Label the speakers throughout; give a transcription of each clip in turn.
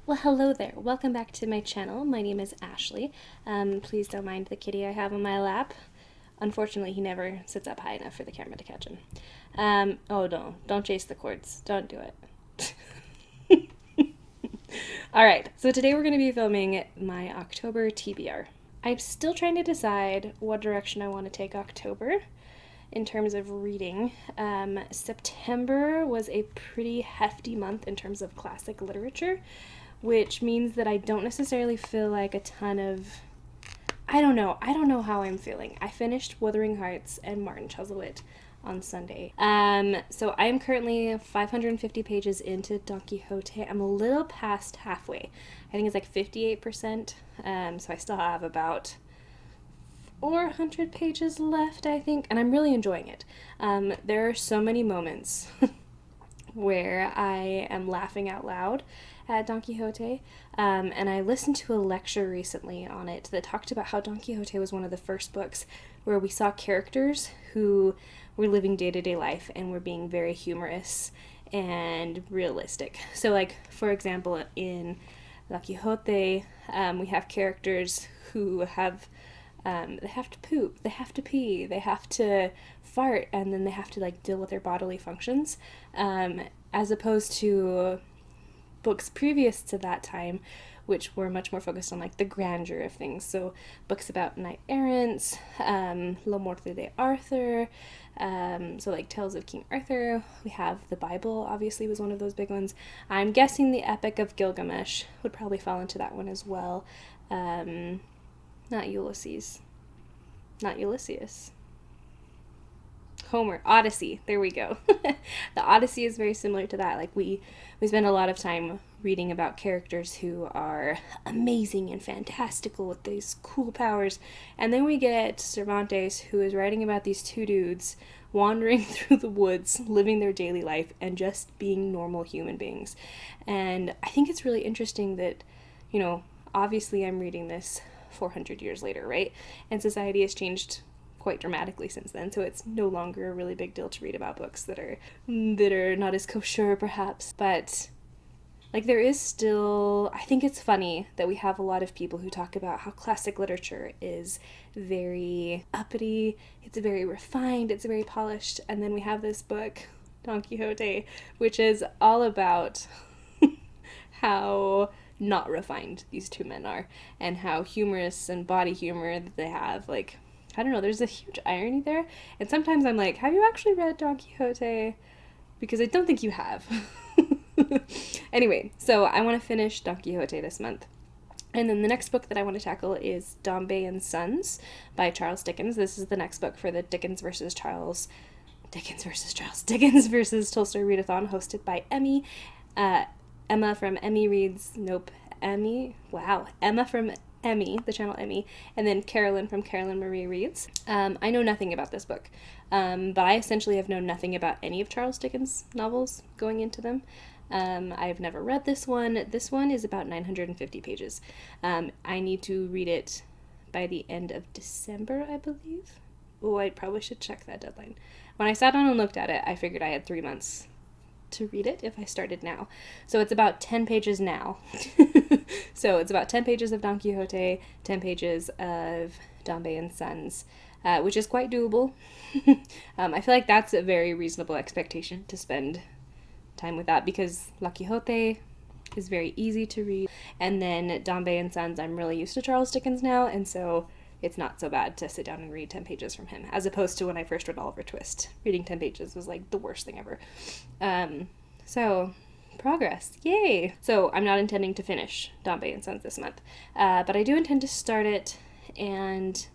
Speaker 1: Well, hello there. Welcome back to my channel. My name is Ashley. Please don't mind the kitty I have on my lap. Unfortunately, he never sits up high enough for the camera to catch him. Oh no, don't chase the cords. Don't do it. Alright, so today we're going to be filming my October TBR. I'm still trying to decide what direction I want to take October in terms of reading. September was a pretty hefty month in terms of classic literature, which means that I don't necessarily feel like a ton of... I don't know how I'm feeling. I finished Wuthering Hearts and Martin Chuzzlewit on Sunday. So I am currently 550 pages into Don Quixote. I'm a little past halfway. I think it's like 58%. So I still have about 400 pages left, I think, and I'm really enjoying it. There are so many moments where I am laughing out loud at Don Quixote, and I listened to a lecture recently on it that talked about how Don Quixote was one of the first books where we saw characters who were living day-to-day life and were being very humorous and realistic. So, like, for example, in Don Quixote, we have characters who have they have to poop, they have to pee, they have to fart, and then they have to like deal with their bodily functions, as opposed to books previous to that time, which were much more focused on like the grandeur of things. So books about knight errants, La Morte de Arthur, so like Tales of King Arthur. We have the Bible, obviously, was one of those big ones. I'm guessing the Epic of Gilgamesh would probably fall into that one as well. Not Ulysses. Not Ulysses. Homer. Odyssey. There we go. The Odyssey is very similar to that. Like, we spend a lot of time reading about characters who are amazing and fantastical with these cool powers. And then we get Cervantes, who is writing about these two dudes wandering through the woods, living their daily life, and just being normal human beings. And I think it's really interesting that, you know, obviously I'm reading this 400 years later, right? And society has changed quite dramatically since then, so it's no longer a really big deal to read about books that are not as kosher, perhaps. But like, there is still, I think it's funny that we have a lot of people who talk about how classic literature is very uppity, it's very refined, it's very polished, and then we have this book, Don Quixote, which is all about how not refined these two men are, and how humorous and body humor that they have. Like, I don't know, there's a huge irony there, and sometimes I'm like, have you actually read Don Quixote? Because I don't think you have. Anyway, so I want to finish Don Quixote this month. And then the next book that I want to tackle is Dombe and Sons by Charles Dickens. This is the next book for the Dickens versus Tolstoy readathon, hosted by Emma from Emmy Reads, Emma from Emmy, the channel Emmy, and then Carolyn from Carolyn Marie Reads. I know nothing about this book, but I essentially have known nothing about any of Charles Dickens' novels going into them. I've never read this one. This one is about 950 pages. I need to read it by the end of December, I believe. Oh, I probably should check that deadline. When I sat down and looked at it, I figured I had 3 months to read it if I started now. So it's about 10 pages now. So it's about 10 pages of Don Quixote, 10 pages of Dombe and Sons, which is quite doable. I feel like that's a very reasonable expectation to spend time with that, because La Quixote is very easy to read, and then Dombe and Sons, I'm really used to Charles Dickens now, and so it's not so bad to sit down and read 10 pages from him, as opposed to when I first read Oliver Twist. Reading 10 pages was like the worst thing ever. So, progress. Yay! So, I'm not intending to finish Dombe and Sons this month, but I do intend to start it, and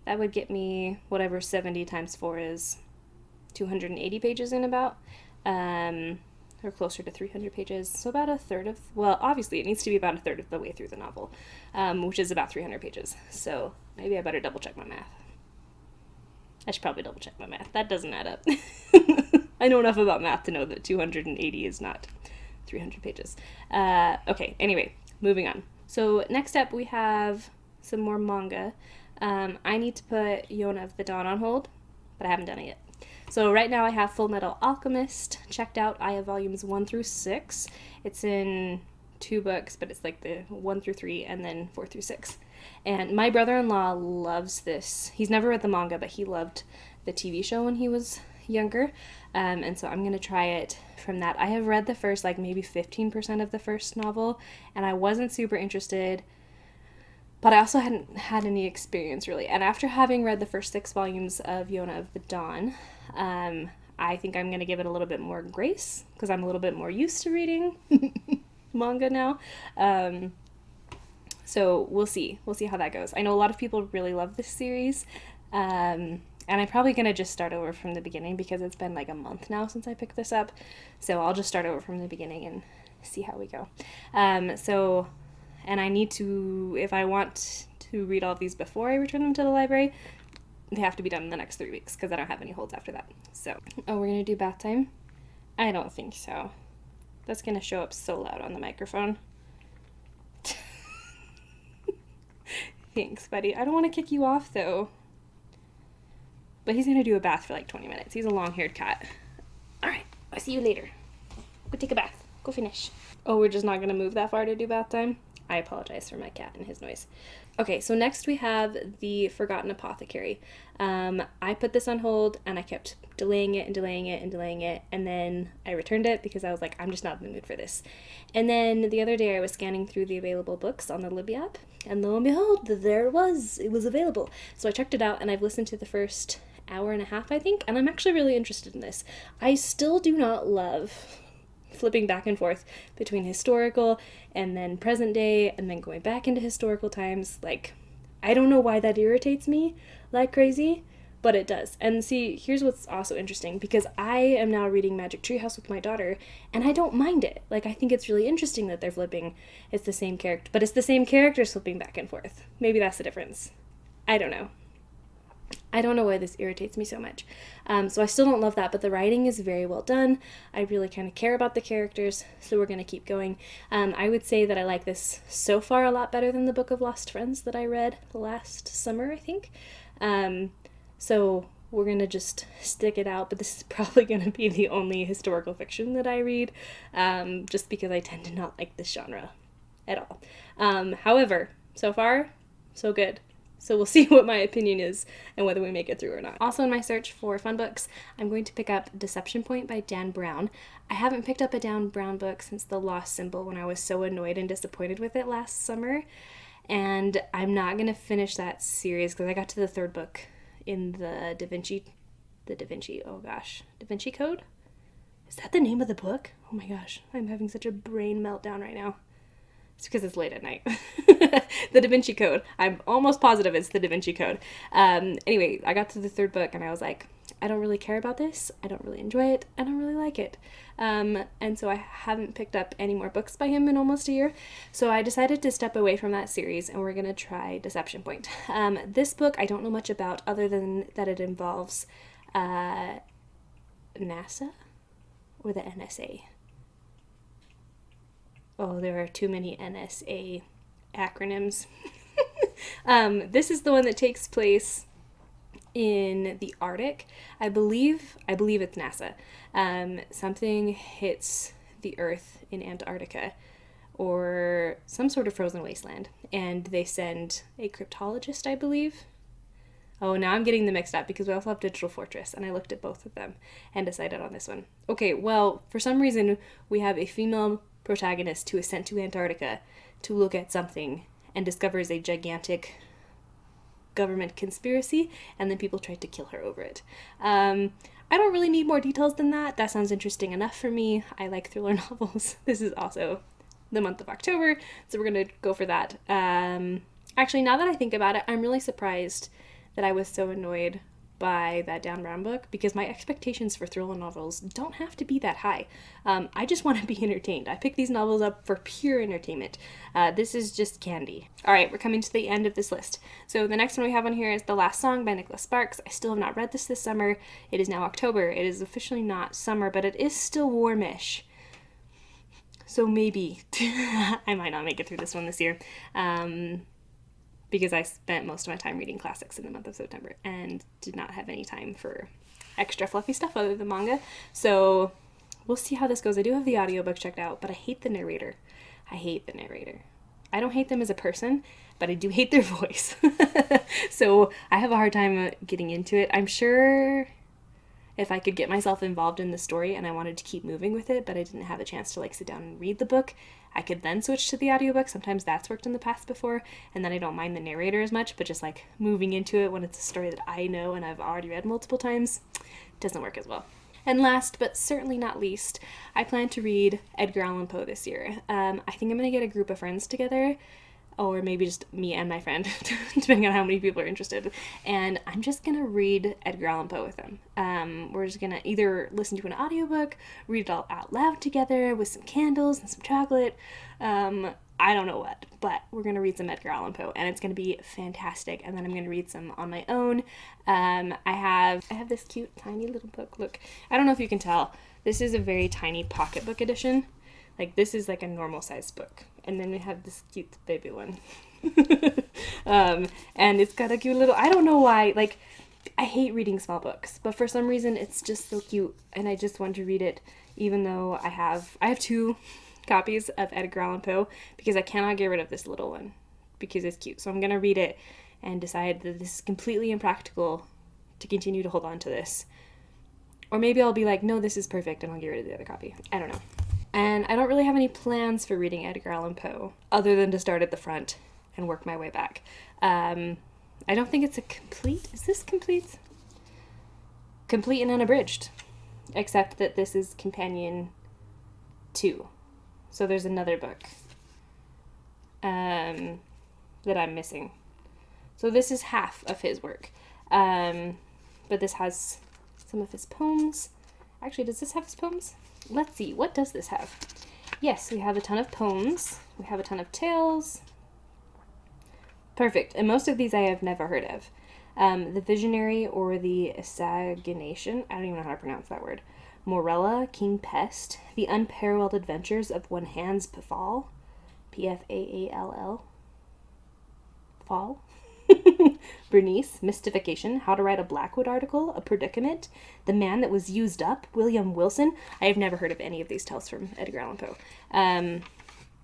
Speaker 1: that would get me whatever 70 times 4 is, 280 pages in about, or closer to 300 pages, so about a third of, well, obviously it needs to be about a third of the way through the novel, which is about 300 pages, so maybe I better double check my math. I should probably double check my math. That doesn't add up. I know enough about math to know that 280 is not 300 pages. Okay, anyway, moving on. So next up we have some more manga. I need to put Yona of the Dawn on hold, but I haven't done it yet. So right now I have Fullmetal Alchemist checked out. I have volumes 1 through 6. It's in 2 books, but it's like the 1 through 3 and then 4 through 6. And my brother-in-law loves this. He's never read the manga, but he loved the TV show when he was younger. And so I'm going to try it from that. I have read the first, like maybe 15% of the first novel, and I wasn't super interested, but I also hadn't had any experience really. And after having read the first 6 volumes of Yona of the Dawn, I think I'm going to give it a little bit more grace because I'm a little bit more used to reading manga now. So we'll see. We'll see how that goes. I know a lot of people really love this series. And I'm probably going to just start over from the beginning because it's been like a month now since I picked this up. So I'll just start over from the beginning and see how we go. And I need to, if I want to read all of these before I return them to the library, they have to be done in the next 3 weeks because I don't have any holds after that. So, oh, we're going to do bath time? I don't think so. That's going to show up so loud on the microphone. Thanks, buddy. I don't want to kick you off, though. But he's going to do a bath for like 20 minutes. He's a long-haired cat. All right. I'll see you later. Go take a bath. Go finish. Oh, we're just not going to move that far to do bath time? I apologize for my cat and his noise. Okay, so next we have the Forgotten Apothecary. I put this on hold and I kept delaying it and delaying it and delaying it, and then I returned it because I was like, I'm just not in the mood for this. And then the other day I was scanning through the available books on the Libby app, and lo and behold, there it was available. So I checked it out and I've listened to the first hour and a half, I think, and I'm actually really interested in this. I still do not love flipping back and forth between historical and then present day and then going back into historical times. Like, I don't know why that irritates me like crazy, but it does. And see, here's what's also interesting, because I am now reading Magic Treehouse with my daughter, and I don't mind it. Like, I think it's really interesting that they're flipping. It's the same character, but it's the same characters flipping back and forth. Maybe that's the difference. I don't know. I don't know why this irritates me so much. So I still don't love that, but the writing is very well done. I really kind of care about the characters, so we're going to keep going. I would say that I like this so far a lot better than the Book of Lost Friends that I read last summer, I think. So we're going to just stick it out, but this is probably going to be the only historical fiction that I read, just because I tend to not like this genre at all. However, so far, so good. So we'll see what my opinion is and whether we make it through or not. Also, in my search for fun books, I'm going to pick up Deception Point by Dan Brown. I haven't picked up a Dan Brown book since The Lost Symbol, when I was so annoyed and disappointed with it last summer. And I'm not going to finish that series because I got to the 3rd book in the Da Vinci Code? Is that the name of the book? Oh my gosh, I'm having such a brain meltdown right now. It's because it's late at night. The Da Vinci Code. I'm almost positive it's the Da Vinci Code. Anyway, I got to the 3rd book and I was like, I don't really care about this. I don't really enjoy it. I don't really like it. And so I haven't picked up any more books by him in almost a year. So I decided to step away from that series and we're going to try Deception Point. This book I don't know much about other than that it involves NASA or the NSA. Oh, there are too many NSA acronyms. This is the one that takes place in the Arctic. I believe it's NASA. Something hits the Earth in Antarctica or some sort of frozen wasteland, and they send a cryptologist, I believe. Oh, now I'm getting them mixed up because we also have Digital Fortress, and I looked at both of them and decided on this one. Okay, well, for some reason, we have a female protagonist who is sent to Antarctica to look at something and discovers a gigantic government conspiracy, and then people try to kill her over it. I don't really need more details than that. That sounds interesting enough for me. I like thriller novels. This is also the month of October, so we're going to go for that. Actually, now that I think about it, I'm really surprised that I was so annoyed by that Dan Brown book, because my expectations for thriller novels don't have to be that high. I just want to be entertained. I picked these novels up for pure entertainment. This is just candy. All right, we're coming to the end of this list. So the next one we have on here is The Last Song by Nicholas Sparks. I still have not read this summer. It is now October. It is officially not summer, but it is still warmish. So maybe I might not make it through this one this year. Because I spent most of my time reading classics in the month of September and did not have any time for extra fluffy stuff other than manga. So we'll see how this goes. I do have the audiobook checked out, but I hate the narrator. I hate the narrator. I don't hate them as a person, but I do hate their voice. So I have a hard time getting into it. I'm sure if I could get myself involved in the story and I wanted to keep moving with it, but I didn't have a chance to like sit down and read the book, I could then switch to the audiobook. Sometimes that's worked in the past before, and then I don't mind the narrator as much, but just like moving into it when it's a story that I know and I've already read multiple times doesn't work as well. And last, but certainly not least, I plan to read Edgar Allan Poe this year. I think I'm going to get a group of friends together, or maybe just me and my friend, depending on how many people are interested. And I'm just going to read Edgar Allan Poe with them. We're just going to either listen to an audiobook, read it all out loud together with some candles and some chocolate. I don't know what, but we're going to read some Edgar Allan Poe, and it's going to be fantastic. And then I'm going to read some on my own. I have this cute, tiny little book. Look, I don't know if you can tell. This is a very tiny pocketbook edition. Like, this is like a normal sized book. And then we have this cute baby one. And it's got a cute little, I don't know why, like, I hate reading small books, but for some reason it's just so cute, and I just want to read it, even though I have 2 copies of Edgar Allan Poe, because I cannot get rid of this little one, because it's cute. So I'm going to read it and decide that this is completely impractical to continue to hold on to this. Or maybe I'll be like, no, this is perfect, and I'll get rid of the other copy. I don't know. And I don't really have any plans for reading Edgar Allan Poe, other than to start at the front and work my way back. I don't think it's a complete... Is this complete? Complete and unabridged. Except that this is Companion 2. So there's another book that I'm missing. So this is half of his work. But this has some of his poems. Actually, does this have his poems? Let's see, what does this have? Yes, we have a ton of poems. We have a ton of tales. Perfect. And most of these I have never heard of. The Visionary or the Assassination, I don't even know how to pronounce that word. Morella, King Pest, The Unparalleled Adventures of One Hans Pfaall, P-F-A-A-L-L, Fall. Bernice, Mystification, How to Write a Blackwood Article, A Predicament, The Man That Was Used Up, William Wilson. I have never heard of any of these tales from Edgar Allan Poe.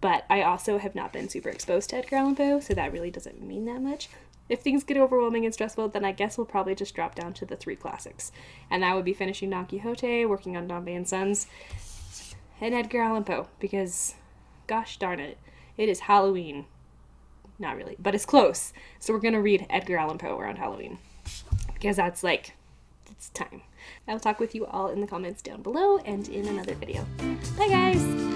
Speaker 1: But I also have not been super exposed to Edgar Allan Poe, so that really doesn't mean that much. If things get overwhelming and stressful, then I guess we'll probably just drop down to the 3 classics. And that would be finishing Don Quixote, working on Dombe and Sons, and Edgar Allan Poe, because, gosh darn it, it is Halloween. Not really, but it's close. So we're going to read Edgar Allan Poe around Halloween, because that's like, it's time. I'll talk with you all in the comments down below and in another video. Bye guys!